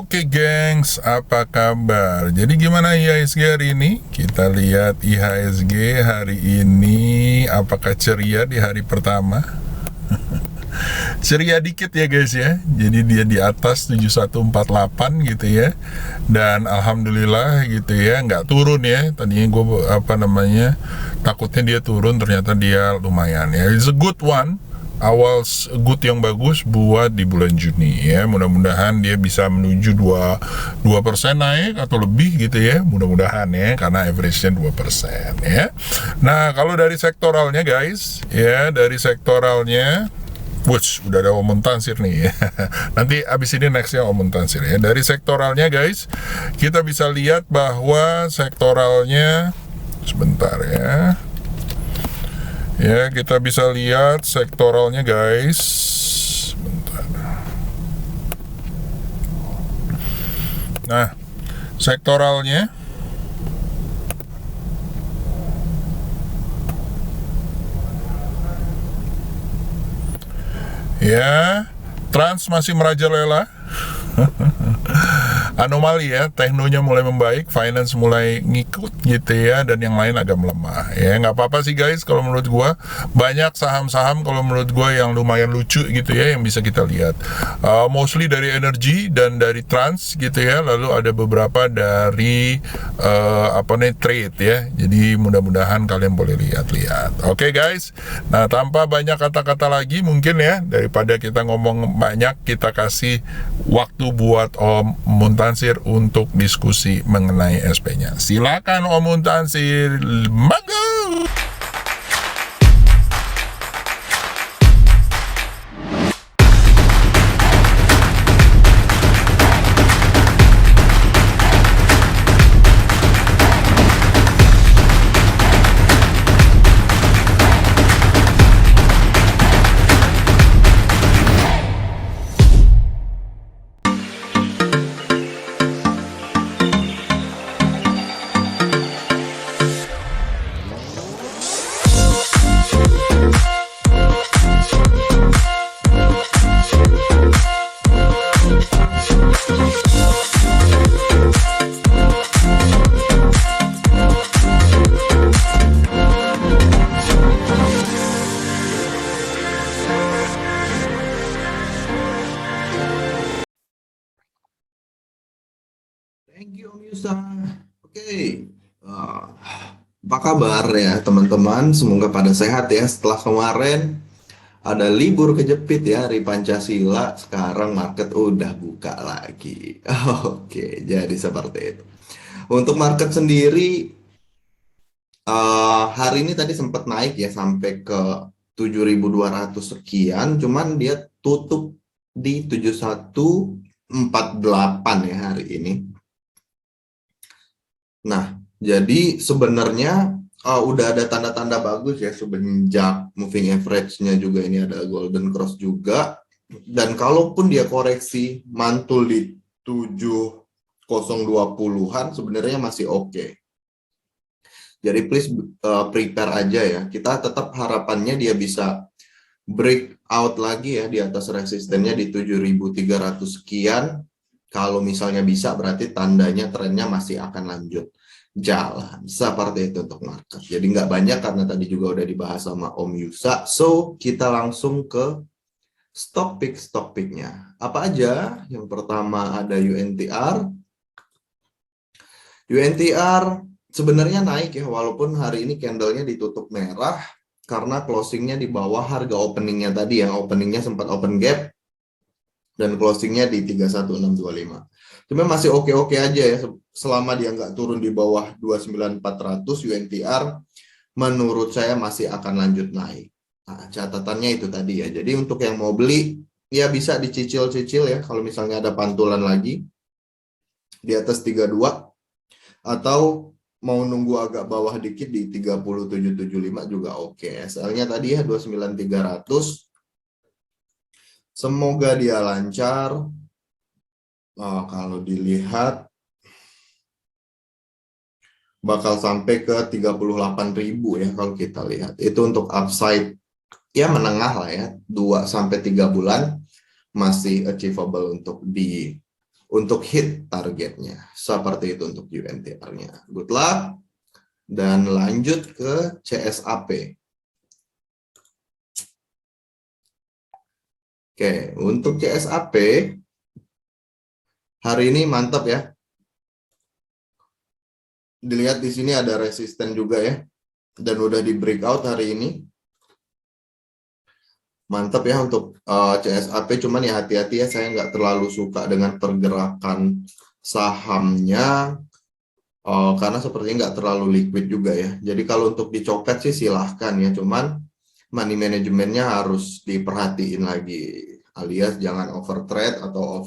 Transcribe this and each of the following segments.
Oke gengs, apa kabar? Jadi gimana IHSG hari ini? Kita lihat IHSG hari ini apakah ceria di hari pertama? Ceria dikit ya guys ya. Jadi dia di atas 7148 gitu ya. Dan alhamdulillah gitu ya, nggak turun ya. Tadinya gue takutnya dia turun, ternyata dia lumayan ya. It's a good one. Awal good yang bagus buat di bulan Juni ya. Mudah-mudahan dia bisa menuju 2% naik atau lebih gitu ya. Mudah-mudahan ya, karena average-nya 2% ya. Nah, kalau dari sektoralnya guys, ya dari sektoralnya udah ada Om Tansir nih. Nanti abis ini nextnya Om Tansir ya. Dari sektoralnya guys, kita bisa lihat bahwa sektoralnya sebentar ya. Ya, kita bisa lihat sektoralnya guys. Sebentar. Nah, sektoralnya ya, Trans masih merajalela. Anomali ya, teknonya mulai membaik, finance mulai ngikut gitu ya, dan yang lain agak melemah ya. Nggak apa-apa sih guys, kalau menurut gua banyak saham-saham kalau menurut gua yang lumayan lucu gitu ya, yang bisa kita lihat. Mostly dari energi dan dari trans gitu ya, lalu ada beberapa dari trade ya. Jadi mudah-mudahan kalian boleh lihat-lihat. Oke guys, nah tanpa banyak kata-kata lagi mungkin ya, daripada kita ngomong banyak, kita kasih waktu buat Om Muntansir untuk diskusi mengenai SP-nya. Silakan Om Muntansir, mangga. Thank you Om Yusa. Oke, apa kabar ya teman-teman? Semoga pada sehat ya. Setelah kemarin ada libur kejepit ya hari Pancasila, sekarang market udah buka lagi. Oke, jadi seperti itu. Untuk market sendiri hari ini tadi sempat naik ya sampai ke 7.200 sekian, cuman dia tutup di 7148 ya hari ini. Nah, jadi sebenarnya udah ada tanda-tanda bagus ya semenjak moving average-nya juga ini ada golden cross juga. Dan kalaupun dia koreksi mantul di 7020-an sebenarnya masih oke. Jadi please prepare aja ya. Kita tetap harapannya dia bisa break out lagi ya di atas resistennya di 7.300 sekian. Kalau misalnya bisa berarti tandanya trennya masih akan lanjut jalan seperti itu untuk market. Jadi nggak banyak karena tadi juga udah dibahas sama Om Yusa. So kita langsung ke stock picknya. Apa aja? Yang pertama ada UNTR. UNTR sebenarnya naik ya walaupun hari ini candlenya ditutup merah karena closingnya di bawah harga openingnya tadi ya. Openingnya sempat open gap dan closingnya di 31625. Cuma masih oke-oke aja ya selama dia nggak turun di bawah 29400 UNTR menurut saya masih akan lanjut naik. Nah, catatannya itu tadi ya. Jadi untuk yang mau beli ya bisa dicicil-cicil ya kalau misalnya ada pantulan lagi di atas 32 atau mau nunggu agak bawah dikit di 30775 juga oke. SL-nya tadi ya 29300. Semoga dia lancar. Kalau dilihat bakal sampai ke 38.000 ya kalau kita lihat. Itu untuk upside ya menengah lah ya. 2-3 bulan masih achievable untuk di untuk hit targetnya. Seperti itu untuk UNTR-nya. Good luck. Dan lanjut ke CSAP. Oke, untuk CSAP hari ini mantap ya. Dilihat di sini ada resisten juga ya. Dan udah di breakout hari ini. Mantap ya untuk CSAP, cuman ya hati-hati ya, saya nggak terlalu suka dengan pergerakan sahamnya. Karena sepertinya nggak terlalu liquid juga ya. Jadi kalau untuk dicopet sih silahkan ya, cuman money manajemennya harus diperhatiin lagi, alias jangan over trade atau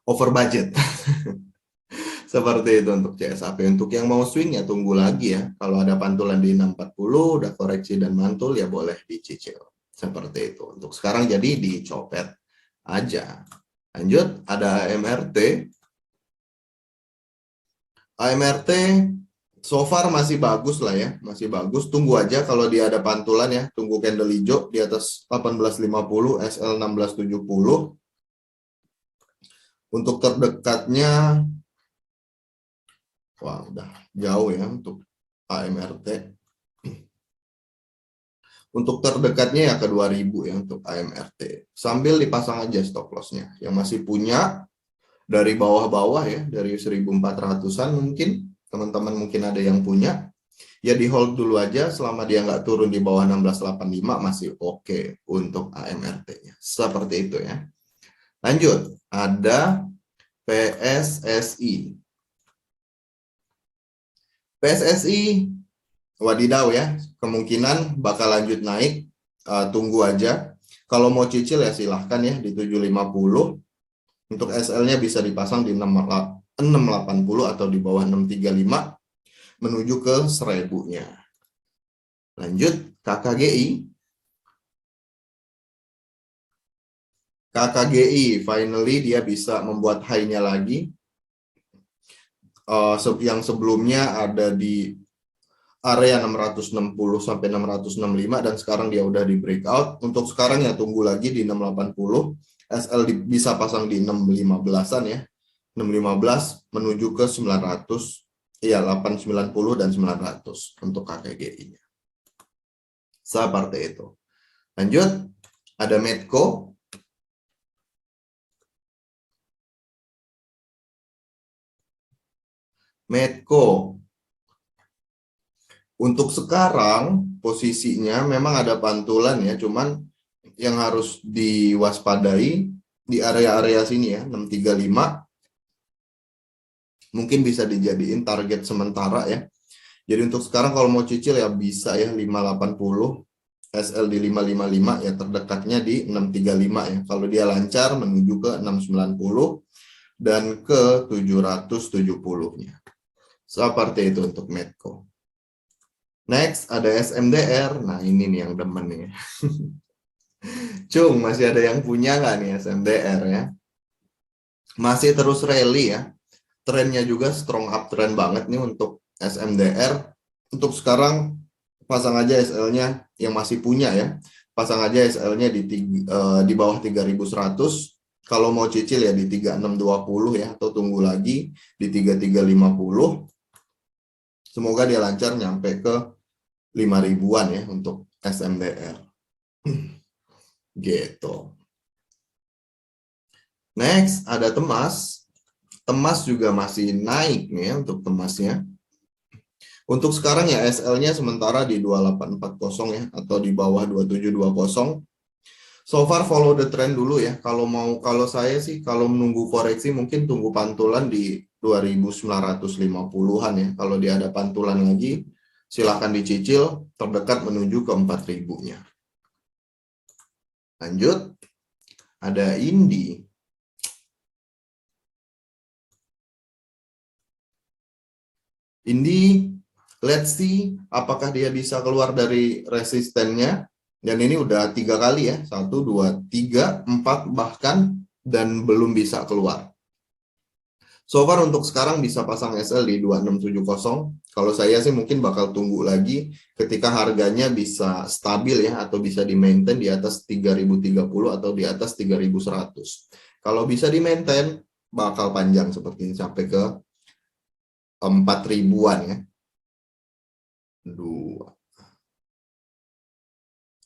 over budget. Seperti itu untuk CSAP. Untuk yang mau swing ya tunggu lagi ya. Kalau ada pantulan di 640 udah koreksi dan mantul ya boleh dicicil. Seperti itu. Untuk sekarang jadi dicopet aja. Lanjut, ada AMRT. AMRT so far masih bagus lah ya, masih bagus. Tunggu aja kalau dia ada pantulan ya, tunggu candle hijau di atas 1850, SL 1670. Untuk terdekatnya, wah udah jauh ya untuk AMRT. Untuk terdekatnya ya ke 2000 ya untuk AMRT. Sambil dipasang aja stop lossnya. Yang masih punya dari bawah-bawah ya, dari 1400-an mungkin, teman-teman mungkin ada yang punya, ya di hold dulu aja selama dia nggak turun di bawah 1685 masih oke untuk AMRT-nya. Seperti itu ya. Lanjut, ada PSSI. PSSI, wadidaw ya, kemungkinan bakal lanjut naik, tunggu aja. Kalau mau cicil ya silahkan ya di 750. Untuk SL-nya bisa dipasang di 680 atau di bawah 635 menuju ke 1000-nya. Lanjut, KKGI. KKGI, finally dia bisa membuat high-nya lagi. Yang sebelumnya ada di area 660 sampai 665 dan sekarang dia udah di breakout. Untuk sekarang ya tunggu lagi di 680. SL bisa pasang di 615-an ya. 615 menuju ke 900. Ya 890 dan 900 untuk KKGI-nya. Seperti itu. Lanjut, ada Medco. Medco. Untuk sekarang posisinya memang ada pantulan ya, cuman yang harus diwaspadai di area-area sini ya, 635 mungkin bisa dijadiin target sementara ya. Jadi untuk sekarang kalau mau cicil ya bisa ya 580, SL di 555 ya, terdekatnya di 635 ya. Kalau dia lancar menuju ke 690 dan ke 770-nya. Seperti itu untuk Medco. Next ada SMDR. Nah ini nih yang demen nih. Cung, masih ada yang punya nggak nih SMDR ya? Masih terus rally ya. Trennya juga strong uptrend banget nih untuk SMDR. Untuk sekarang pasang aja SL-nya yang masih punya ya. Pasang aja SL-nya di bawah 3100. Kalau mau cicil ya di 3620 ya, atau tunggu lagi di 3350. Semoga dia lancar nyampe ke 5.000-an ya untuk SMDR. Gitu. Next ada Temas. Temas juga masih naik nih ya untuk Temasnya. Untuk sekarang ya SL-nya sementara di 2840 ya, atau di bawah 2720. So far follow the trend dulu ya. Kalau saya sih kalau menunggu koreksi mungkin tunggu pantulan di 2950-an ya. Kalau dia ada pantulan lagi silakan dicicil, terdekat menuju ke 4.000-nya. Lanjut, ada Indi. Indi, let's see apakah dia bisa keluar dari resistennya. Dan ini udah 3 kali ya, 1, 2, 3, 4 bahkan, dan belum bisa keluar. So far untuk sekarang bisa pasang SL di 2670. Kalau saya sih mungkin bakal tunggu lagi ketika harganya bisa stabil ya, atau bisa di maintain di atas 3030 atau di atas 3100. Kalau bisa di maintain, bakal panjang seperti ini sampai ke 4.000-an ya.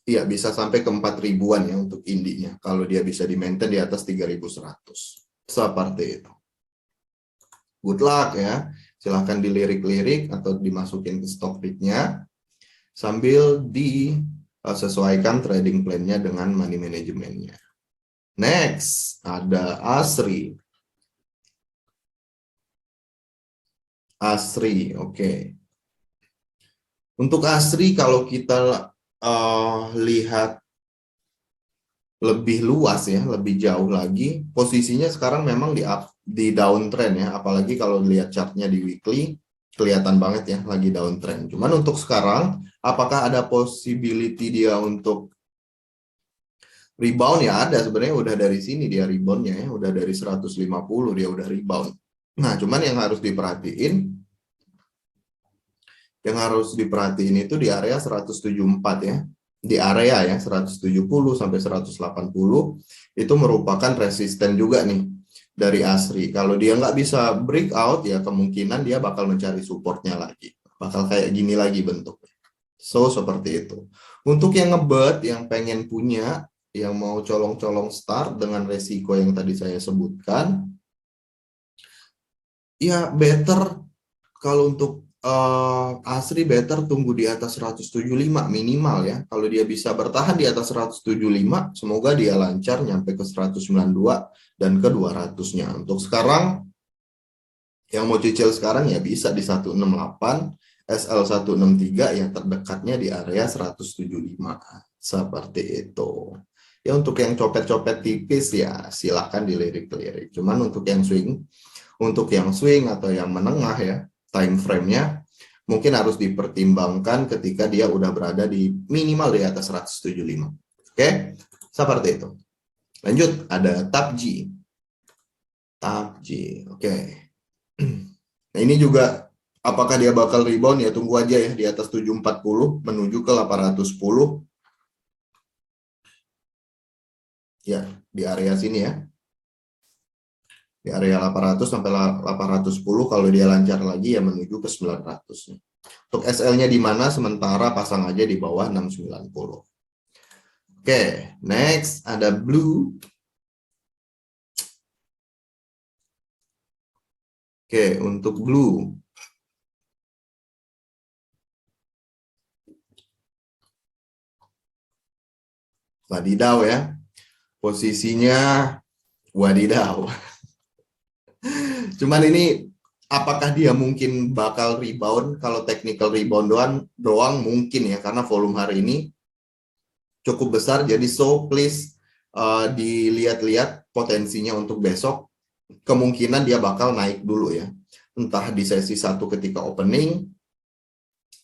Iya, bisa sampai ke 4.000-an ya untuk indinya. Kalau dia bisa di maintain di atas 3.100. Seperti itu. Good luck ya. Silahkan dilirik-lirik atau dimasukin ke stock pick-nya. Sambil disesuaikan trading plan-nya dengan money management-nya. Next, ada ASRI. ASRI, oke. Untuk ASRI kalau kita lihat lebih luas ya, lebih jauh lagi, posisinya sekarang memang di downtrend ya, apalagi kalau lihat chartnya di weekly, kelihatan banget ya lagi downtrend. Cuman untuk sekarang, apakah ada possibility dia untuk rebound? Ya ada, sebenarnya udah dari sini dia reboundnya ya, udah dari 150 dia udah rebound. Nah, cuman yang harus diperhatiin itu di area 174 ya. Di area ya 170 sampai 180 itu merupakan resisten juga nih dari ASRI. Kalau dia nggak bisa breakout ya kemungkinan dia bakal mencari supportnya lagi. Bakal kayak gini lagi bentuknya. So seperti itu. Untuk yang ngebet, yang pengen punya, yang mau colong-colong start dengan resiko yang tadi saya sebutkan, ya better kalau untuk ASRI better tunggu di atas 175 minimal ya. Kalau dia bisa bertahan di atas 175, semoga dia lancar nyampe ke 192 dan ke 200-nya. Untuk sekarang, yang mau cicil sekarang ya bisa di 168, SL 163 yang terdekatnya di area 175. Seperti itu. Ya untuk yang copet-copet tipis ya silahkan dilirik-lirik. Cuman untuk yang swing atau yang menengah ya, time frame-nya mungkin harus dipertimbangkan ketika dia udah berada di minimal di atas 175. Oke, seperti itu. Lanjut, ada TAPJ. Oke. Nah, ini juga apakah dia bakal rebound ya, tunggu aja ya di atas 740 menuju ke 810. Ya, di area sini ya. Di area 800 sampai 810 kalau dia lancar lagi ya menuju ke 900. Untuk SL-nya di mana sementara pasang aja di bawah 690. Oke, next ada Blue. Oke, untuk Blue. Wadidaw ya. Posisinya wadidaw. Cuman ini apakah dia mungkin bakal rebound? Kalau technical rebound doang mungkin ya, karena volume hari ini cukup besar. Jadi so please dilihat-lihat potensinya untuk besok. Kemungkinan dia bakal naik dulu ya. Entah di sesi 1 ketika opening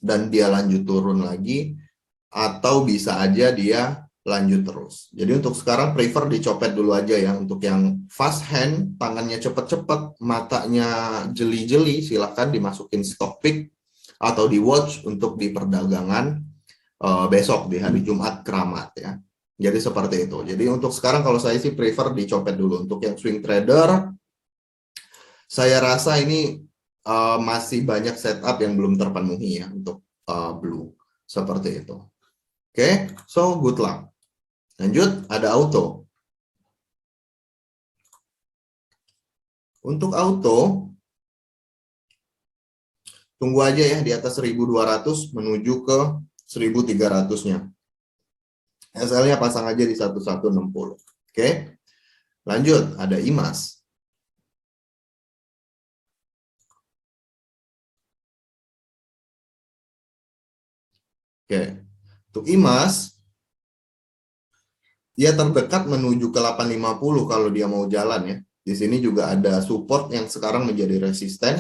dan dia lanjut turun lagi, atau bisa aja dia lanjut terus. Jadi untuk sekarang prefer dicopet dulu aja ya. Untuk yang fast hand, tangannya cepet-cepet, matanya jeli-jeli, silahkan dimasukin stock pick atau di watch untuk di perdagangan besok di hari Jumat keramat ya. Jadi seperti itu. Jadi untuk sekarang kalau saya sih prefer dicopet dulu. Untuk yang swing trader, saya rasa ini masih banyak setup yang belum terpenuhi ya untuk Blue. Seperti itu. Oke, so good luck. Lanjut, ada auto. Untuk auto, tunggu aja ya di atas 1.200 menuju ke 1.300-nya. SL-nya pasang aja di 1160. Oke, lanjut, ada IMAS. Oke, untuk IMAS, dia terdekat menuju ke 850 kalau dia mau jalan ya. Di sini juga ada support yang sekarang menjadi resisten.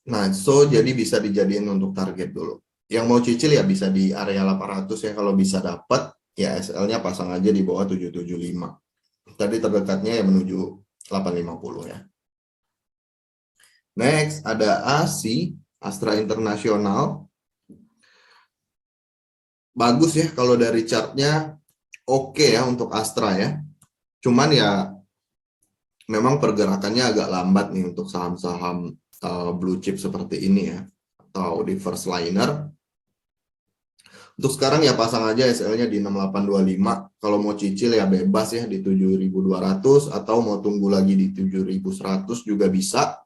Nah, so jadi bisa dijadiin untuk target dulu. Yang mau cicil ya bisa di area 800 ya, kalau bisa dapat ya SL-nya pasang aja di bawah 775. Tadi terdekatnya ya menuju 850 ya. Next ada ASI, Astra International. Bagus ya kalau dari chartnya, oke ya untuk Astra ya. Cuman ya memang pergerakannya agak lambat nih untuk saham-saham blue chip seperti ini ya, atau di first liner. Untuk sekarang ya pasang aja SL-nya di 6825. Kalau mau cicil ya bebas ya di 7.200, atau mau tunggu lagi di 7.100 juga bisa.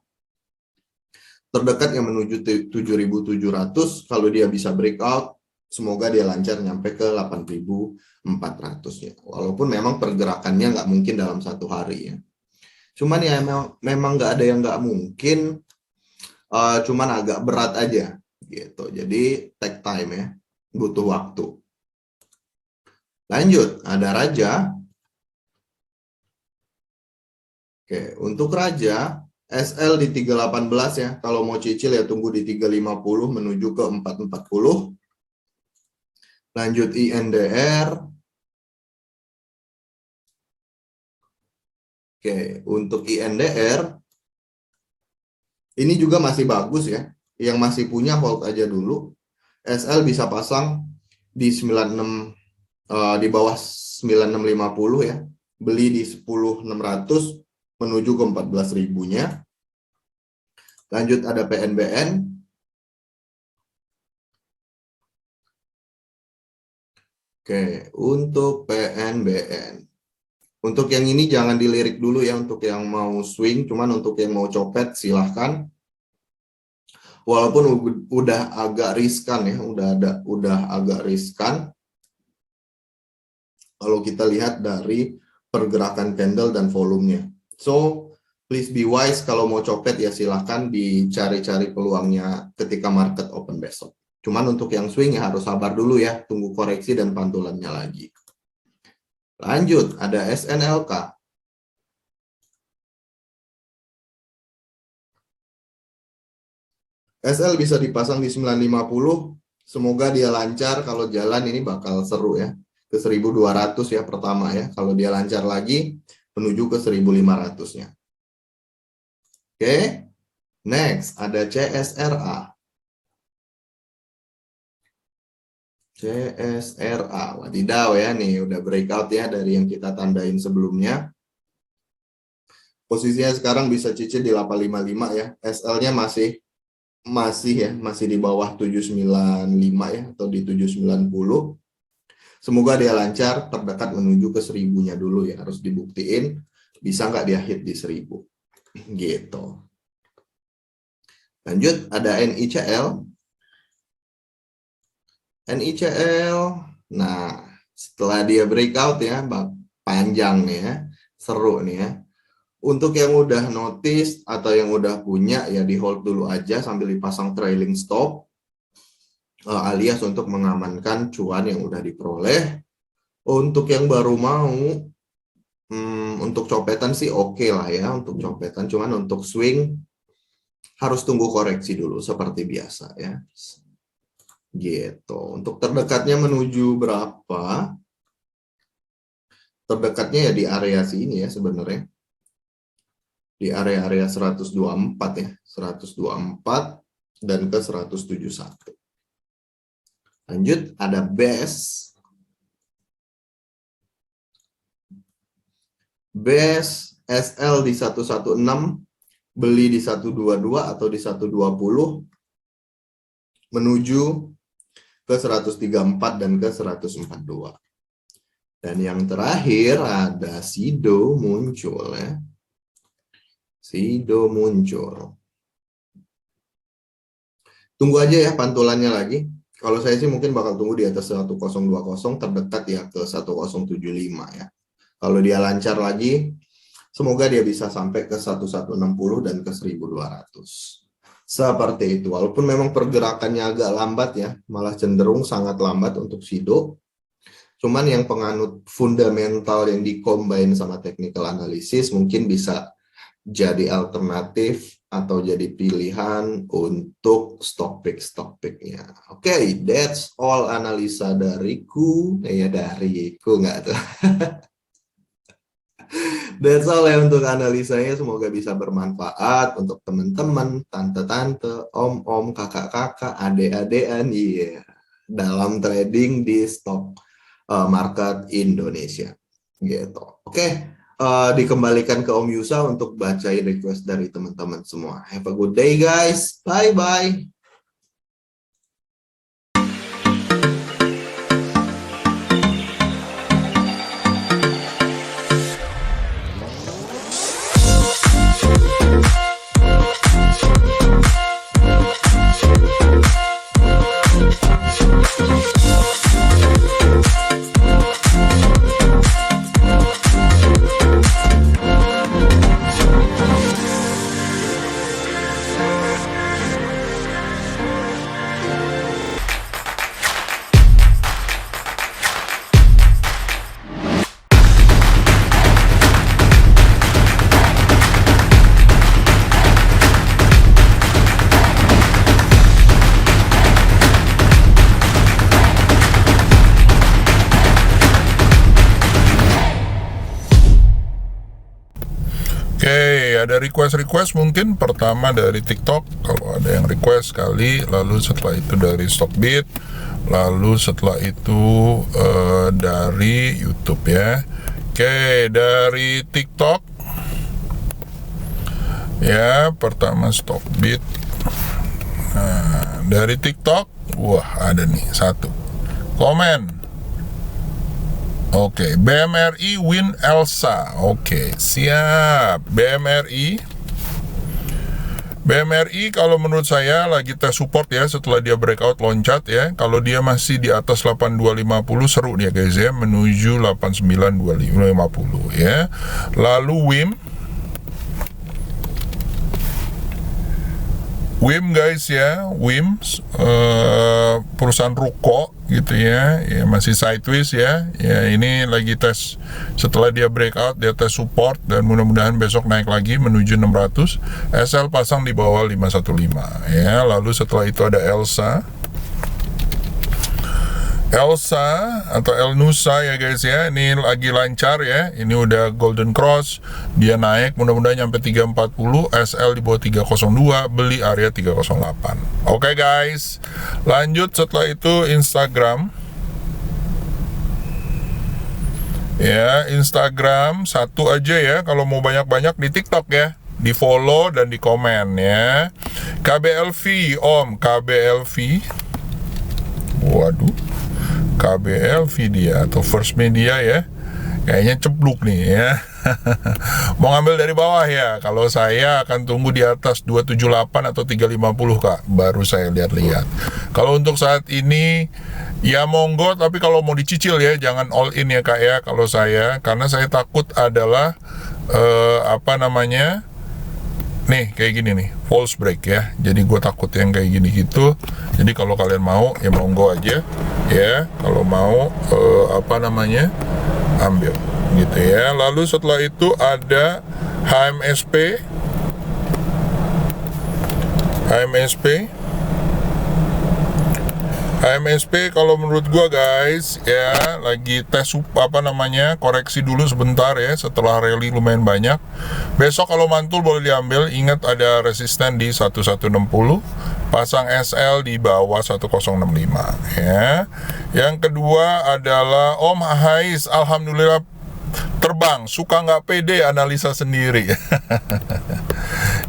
Terdekat yang menuju 7.700, kalau dia bisa breakout, semoga dia lancar nyampe ke 8.400 ya. Walaupun memang pergerakannya nggak mungkin dalam satu hari ya. Cuman ya memang nggak ada yang nggak mungkin, cuman agak berat aja gitu. Jadi take time ya, butuh waktu. Lanjut, ada Raja. Oke, untuk Raja SL di 318 ya. Kalau mau cicil ya tunggu di 350 menuju ke 440. Lanjut INDR. Oke, untuk INDR ini juga masih bagus ya. Yang masih punya hold aja dulu. SL bisa pasang di 96, di bawah 9650 ya. Beli di 10.600 menuju ke 14.000-nya. Lanjut ada PNBN. Oke, untuk PNBN. Untuk yang ini jangan dilirik dulu ya, untuk yang mau swing, cuman untuk yang mau copet silahkan. Walaupun udah agak riskan ya, udah agak riskan. Kalau kita lihat dari pergerakan candle dan volumenya. So, please be wise, kalau mau copet ya silahkan dicari-cari peluangnya ketika market open besok. Cuman untuk yang swing ya harus sabar dulu ya, tunggu koreksi dan pantulannya lagi. Lanjut, ada SNLK. SL bisa dipasang di 950, semoga dia lancar. Kalau jalan ini bakal seru ya, ke 1.200 ya pertama ya. Kalau dia lancar lagi, menuju ke 1.500-nya. Oke, next ada CSRA. CSRA, wadidaw ya, nih udah breakout ya dari yang kita tandain sebelumnya. Posisinya sekarang bisa cicil di 855 ya. SL-nya masih di bawah 795 ya, atau di 790. Semoga dia lancar, terdekat menuju ke 1.000-nya dulu ya. Harus dibuktiin bisa nggak dia hit di 1.000 gitu. Lanjut ada NICL. NICL, nah setelah dia breakout ya, panjang nih ya, seru nih ya. Untuk yang udah notice atau yang udah punya ya di hold dulu aja sambil dipasang trailing stop, alias untuk mengamankan cuan yang udah diperoleh. Untuk yang baru mau, untuk copetan sih oke lah ya, untuk copetan. Cuman untuk swing harus tunggu koreksi dulu seperti biasa ya. Gitu. Untuk terdekatnya menuju berapa? Terdekatnya ya di area sini ya sebenarnya. Di area-area 124 ya. 124 dan ke 171. Lanjut ada BES. BES SL di 116, beli di 122 atau di 120 menuju ke 134 dan ke 142. Dan yang terakhir ada SIDO muncul ya. SIDO muncul. Tunggu aja ya pantulannya lagi. Kalau saya sih mungkin bakal tunggu di atas 1020, terdekat ya ke 1075 ya. Kalau dia lancar lagi, semoga dia bisa sampai ke 1160 dan ke 1200. Seperti itu. Walaupun memang pergerakannya agak lambat ya, malah cenderung sangat lambat untuk SIDO. Cuman yang penganut fundamental yang dikombin sama technical analysis mungkin bisa jadi alternatif atau jadi pilihan untuk stock pick-nya. Oke, that's all analisa dariku. Ya dariku nggak tuh. That's all ya untuk analisanya, semoga bisa bermanfaat untuk teman-teman, tante-tante, om-om, kakak-kakak, adek-adean dalam trading di stock market Indonesia gitu. Oke, dikembalikan ke Om Yusa untuk bacain request dari teman-teman semua. Have a good day guys. Bye-bye. Oke, ada request mungkin pertama dari TikTok, kalau ada yang request sekali, lalu setelah itu dari Stockbit, lalu setelah itu dari YouTube ya. Oke, dari TikTok ya, pertama Stockbit. Nah, dari TikTok, wah ada nih satu komen. Oke, BMRI win Elsa. Oke, siap. BMRI kalau menurut saya lagi tes support ya, setelah dia breakout loncat ya. Kalau dia masih di atas 8250 seru dia guys ya, menuju 892550 ya. Lalu WIM guys ya, WIM perusahaan ruko gitu ya, masih sideways ya. Ya ini lagi tes, setelah dia breakout dia tes support dan mudah-mudahan besok naik lagi menuju 600. SL pasang di bawah 515 ya. Lalu setelah itu ada Elsa atau El Nusa ya guys ya, ini lagi lancar ya, ini udah golden cross, dia naik mudah-mudahan nyampe 340, SL di bawah 302, beli area 308. Oke guys, lanjut setelah itu Instagram ya, Instagram satu aja ya, kalau mau banyak-banyak di TikTok ya, di follow dan di komen ya. KBLV Om, KBLV, waduh, KBLV dia atau First Media ya, kayaknya cepluk nih ya. Mau ngambil dari bawah ya. Kalau saya akan tunggu di atas 278 atau 350 Kak, baru saya lihat-lihat. Kalau untuk saat ini ya monggo, tapi kalau mau dicicil ya jangan all in ya Kak ya. Kalau saya, karena saya takut adalah nih kayak gini nih, false break ya. Jadi gue takut yang kayak gini gitu. Jadi kalau kalian mau ya monggo aja ya. Kalau mau ambil gitu ya. Lalu setelah itu ada HMSP kalau menurut gua guys ya, lagi tes koreksi dulu sebentar ya, setelah rally lumayan banyak. Besok kalau mantul boleh diambil, ingat ada resisten di 1160, pasang SL di bawah 1065 ya. Yang kedua adalah Om Hais, alhamdulillah terbang, suka nggak pede analisa sendiri.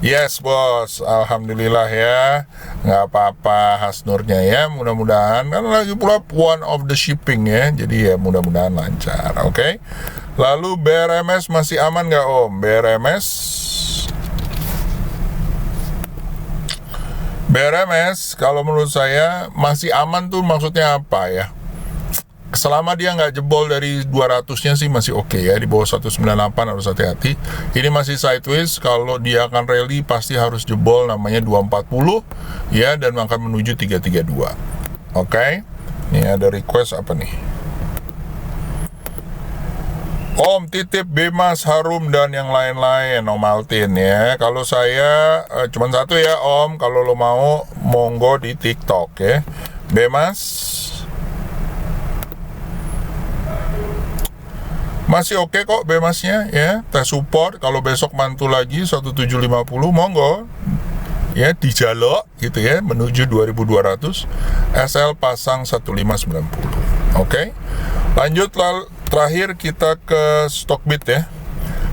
Yes bos, alhamdulillah ya, nggak apa-apa Hasnurnya ya, mudah-mudahan kan lagi pula one of the shipping ya, jadi ya mudah-mudahan lancar. Oke. Lalu BRMS masih aman nggak Om? BRMS kalau menurut saya masih aman tuh, maksudnya apa ya? Selama dia nggak jebol dari 200-nya sih masih oke ya, di bawah 198 harus hati-hati. Ini masih sideways, kalau dia akan rally pasti harus jebol namanya 240 ya, dan akan menuju 332. Oke. Ini ada request apa nih? Om titip Bemas, Harum dan yang lain-lain Om Altin ya. Kalau saya cuma satu ya Om, kalau lo mau monggo di TikTok ya. Bemas masih oke kok Bemasnya ya, tes support. Kalau besok mantul lagi 1750 monggo ya, dijalok gitu ya menuju 2200, SL pasang 1590. Oke. Lanjut terakhir kita ke Stockbit ya.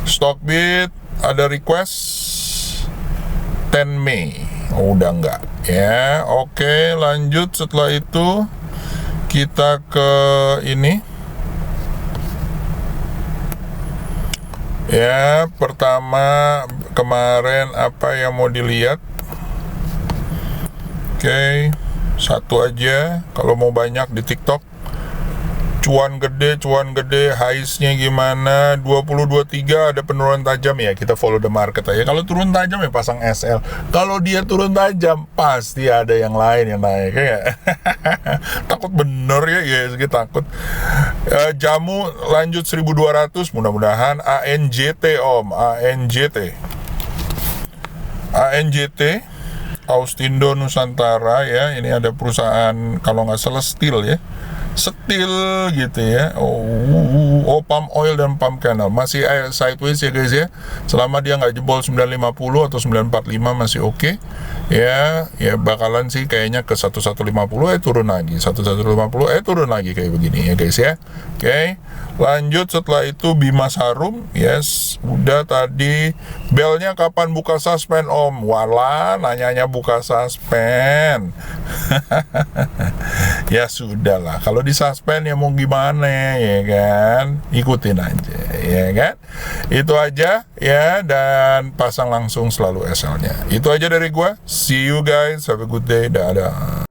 Stockbit ada request 10 Mei. Oh, udah enggak ya. Oke, lanjut. Setelah itu kita ke ini ya. Pertama kemarin apa yang mau dilihat? Oke, satu aja. Kalau mau banyak di TikTok, cuan gede, highs-nya gimana? 2023 ada penurunan tajam ya, kita follow the market aja. Kalau turun tajam ya pasang SL. Kalau dia turun tajam, pasti ada yang lain yang naik ya. Takut bener ya, kita takut. Jamu lanjut 1200, mudah-mudahan. ANJT Om, ANJT Austindo Nusantara ya, ini ada perusahaan kalau nggak salah steel ya, gitu ya. Oh, palm oil dan palm kernel masih sideways ya guys ya. Selama dia nggak jebol 950 atau 945 masih oke. Ya bakalan sih kayaknya ke 1150 turun lagi, 1150 turun lagi kayak begini ya guys ya. Oke. Lanjut setelah itu Bima Harum, yes, udah tadi. Belnya kapan buka suspend Om? Walah, nanyanya buka suspend. Ya sudahlah, kalau di suspend ya mau gimana ya kan? Ikutin aja ya kan? Itu aja ya, dan pasang langsung selalu SL-nya. Itu aja dari gua. See you guys, have a good day. Dadah.